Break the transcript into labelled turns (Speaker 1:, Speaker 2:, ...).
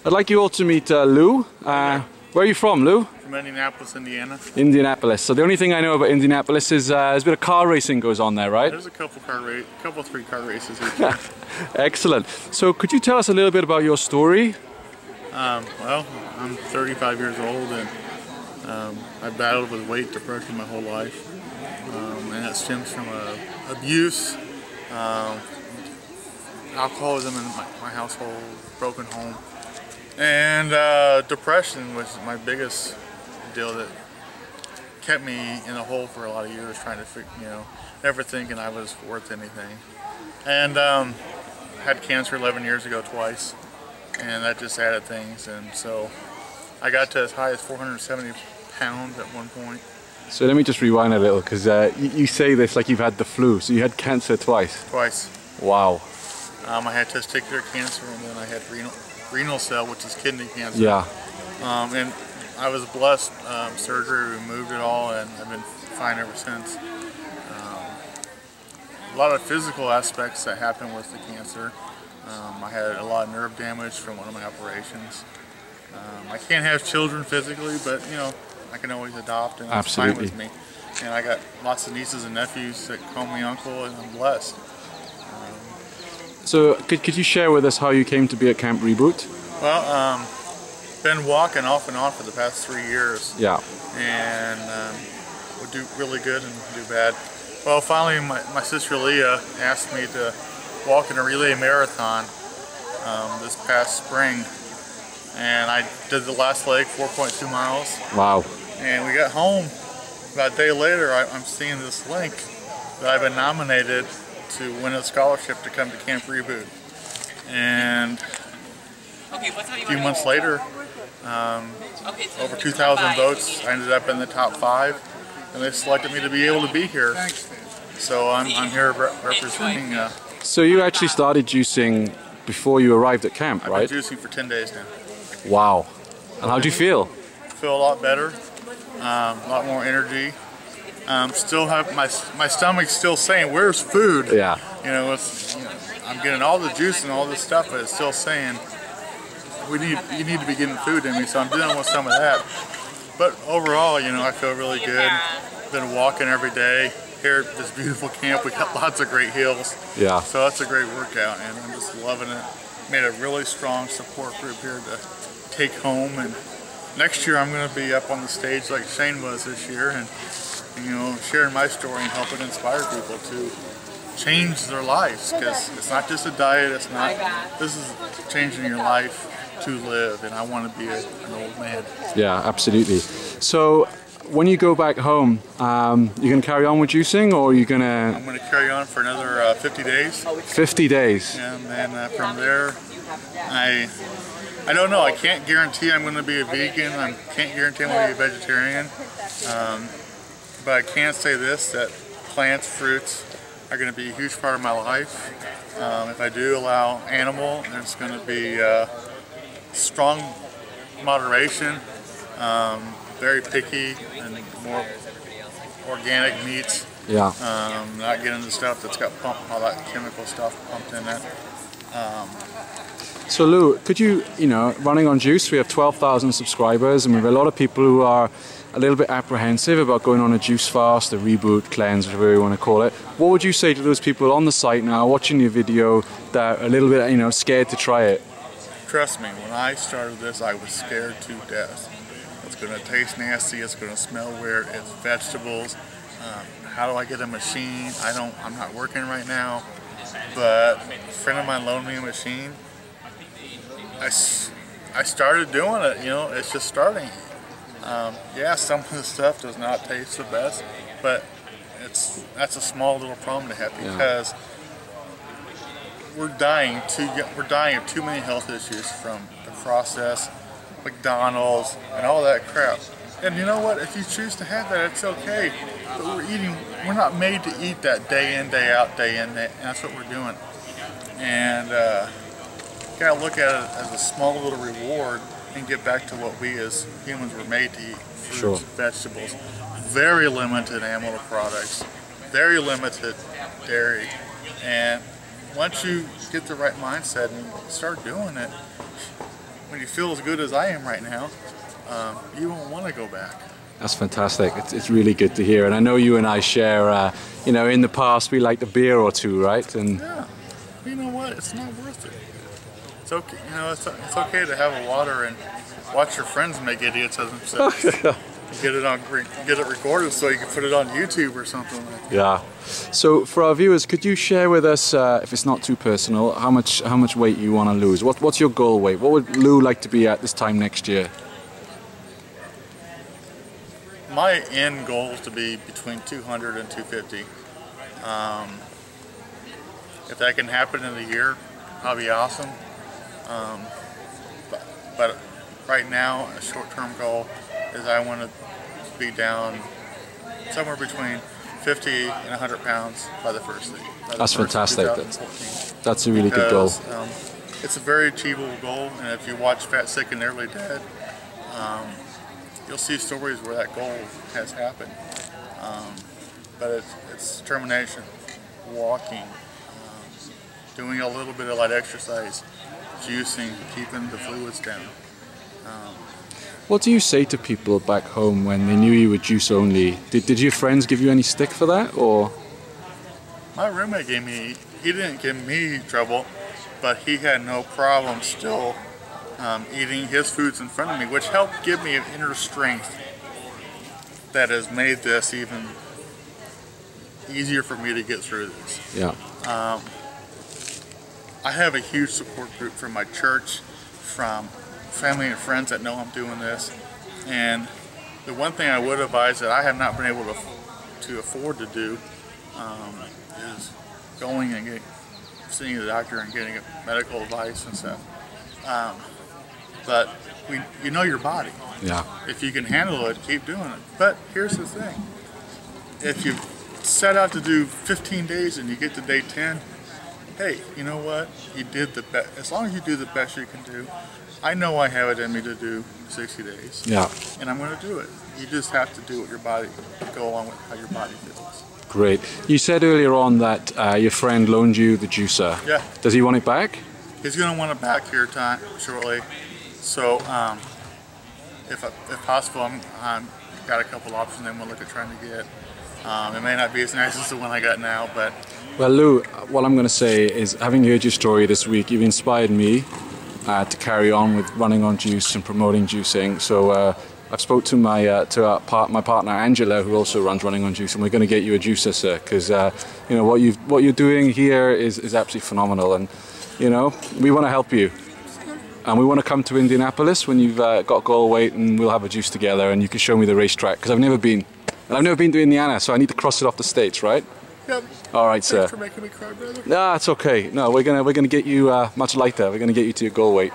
Speaker 1: I'd like you all to meet Lou. Where are you from, Lou?
Speaker 2: From Indianapolis, Indiana.
Speaker 1: Indianapolis. So the only thing I know about Indianapolis is there's a bit of car racing goes on there, right?
Speaker 2: There's a couple 3 car races each year.
Speaker 1: Excellent. So could you tell us a little bit about your story?
Speaker 2: Well, I'm 35 years old and I've battled with weight depression my whole life. And it stems from abuse, alcoholism in my household, broken home, and depression was my biggest deal that kept me in a hole for a lot of years, trying to, never thinking I was worth anything. And had cancer 11 years ago twice, and that just added things. And so I got to as high as 470 pounds at one point.
Speaker 1: So let me just rewind a little, because you say this like you've had the flu. So you had cancer twice?
Speaker 2: Twice.
Speaker 1: Wow.
Speaker 2: I had testicular cancer, and then I had renal cell, which is kidney cancer.
Speaker 1: Yeah.
Speaker 2: And I was blessed. Surgery removed it all, and I've been fine ever since. A lot of physical aspects that happened with the cancer. I had a lot of nerve damage from one of my operations. I can't have children physically, but I can always adopt, and that's fine with me. And I got lots of nieces and nephews that call me uncle, and I'm blessed.
Speaker 1: So could you share with us how you came to be at Camp Reboot?
Speaker 2: Well, been walking off and on for the past 3 years.
Speaker 1: Yeah. And
Speaker 2: would do really good and do bad. Well, finally my sister Leah asked me to walk in a relay marathon this past spring. And I did the last leg, 4.2 miles.
Speaker 1: Wow.
Speaker 2: And we got home. About a day later, I'm seeing this link that I've been nominated to win a scholarship to come to Camp Reboot. And a few months later, over 2,000 votes, I ended up in the top 5, and they selected me to be able to be here. So I'm here representing.
Speaker 1: So you actually started juicing before you arrived at camp, right?
Speaker 2: I've been juicing for 10 days now.
Speaker 1: Wow. And how do you feel?
Speaker 2: Feel a lot better, a lot more energy. Still have my stomach's still saying, "Where's food?"
Speaker 1: Yeah.
Speaker 2: I'm getting all the juice and all this stuff, but it's still saying, you need to be getting food in me. So I'm dealing with some of that. But overall, I feel really good. Been walking every day. Here at this beautiful camp, we got lots of great hills.
Speaker 1: Yeah.
Speaker 2: So that's a great workout, and I'm just loving it. Made a really strong support group here to take home, and next year I'm going to be up on the stage like Shane was this year, and sharing my story and helping inspire people to change their lives, because it's not just a diet. This is changing your life to live, and I want to be an old man.
Speaker 1: Yeah, absolutely. So when you go back home, you're going to carry on with juicing, or are you going to...
Speaker 2: I'm going to carry on for another 50 days.
Speaker 1: 50 days?
Speaker 2: And then from there, I don't know. I can't guarantee I'm going to be a vegan. I can't guarantee I'm going to be a vegetarian. But I can say this, that plants, fruits are going to be a huge part of my life. If I do allow animal, there's going to be strong moderation, very picky, and more organic meats.
Speaker 1: Yeah.
Speaker 2: Not getting the stuff that's got all that chemical stuff pumped in it.
Speaker 1: So Lou, could you, running on Juice, we have 12,000 subscribers, and we have a lot of people who are a little bit apprehensive about going on a juice fast, a reboot, cleanse, whatever you want to call it. What would you say to those people on the site now, watching your video, that are a little bit, scared to try it?
Speaker 2: Trust me, when I started this, I was scared to death. It's going to taste nasty, it's going to smell weird, it's vegetables. How do I get a machine? I'm not working right now, but a friend of mine loaned me a machine. I started doing it, it's just starting. Yeah, some of the stuff does not taste the best, but that's a small little problem to have, because we're dying of too many health issues from the process, McDonald's, and all that crap. And you know what? If you choose to have that, it's okay. But we're not made to eat that day in, day out, day in, day, and that's what we're doing. And you gotta look at it as a small little reward and get back to what we as humans were made to eat. Fruits, vegetables, very limited animal products, very limited dairy. And once you get the right mindset and start doing it, when you feel as good as I am right now, you won't want to go back.
Speaker 1: That's fantastic. It's really good to hear. And I know you and I share, you know, in the past we liked a beer or two, right? And
Speaker 2: yeah, you know what? It's not worth it. It's okay. You know, it's okay to have a water and watch your friends make idiots of themselves. Get it recorded so you can put it on YouTube or something like that.
Speaker 1: Yeah. So for our viewers, could you share with us, if it's not too personal, how much weight you want to lose? What's your goal weight? What would Lou like to be at this time next year?
Speaker 2: My end goal is to be between 200 and 250. If that can happen in a year, that'll be awesome. But right now, a short-term goal is I want to be down somewhere between 50 and 100 pounds by the first league.
Speaker 1: That's fantastic. That's a really good goal.
Speaker 2: It's a very achievable goal, and if you watch Fat, Sick, and Nearly Dead, you'll see stories where that goal has happened. But it's determination, walking, doing a little bit of light exercise, juicing, keeping the fluids down.
Speaker 1: What do you say to people back home when they knew you were juice only? Did your friends give you any stick for that, or?
Speaker 2: My roommate he didn't give me trouble, but he had no problem still eating his foods in front of me, which helped give me an inner strength that has made this even easier for me to get through this.
Speaker 1: Yeah.
Speaker 2: I have a huge support group from my church, from family and friends that know I'm doing this, and the one thing I would advise that I have not been able to afford to do is going and seeing the doctor and getting medical advice and stuff. But you know your body.
Speaker 1: Yeah.
Speaker 2: If you can handle it, keep doing it. But here's the thing: if you set out to do 15 days and you get to day 10, hey, you know what? You did the best. As long as you do the best you can do. I know I have it in me to do 60 days.
Speaker 1: Yeah.
Speaker 2: And I'm going to do it. You just have to do what your body, go along with how your body feels.
Speaker 1: Great. You said earlier on that your friend loaned you the juicer.
Speaker 2: Yeah.
Speaker 1: Does he want it back?
Speaker 2: He's going to want it back here shortly. So, if possible, I'm got a couple options I'm going to look at trying to get. It may not be as nice as the one I got now, but...
Speaker 1: Well, Lou, what I'm going to say is, having heard your story this week, you've inspired me to carry on with running on juice and promoting juicing. So I've spoke to my partner Angela, who also runs running on juice, and we're going to get you a juicer, sir, because you know what you're doing here is absolutely phenomenal, and you know we want to help you, and we want to come to Indianapolis when you've got goal weight, and we'll have a juice together, and you can show me the racetrack, because I've never been to Indiana, so I need to cross it off the states, right?
Speaker 2: Yep.
Speaker 1: All right, sir.
Speaker 2: Thanks for making me cry, brother.
Speaker 1: Nah, it's okay. No, we're gonna get you much lighter. We're gonna get you to your goal weight.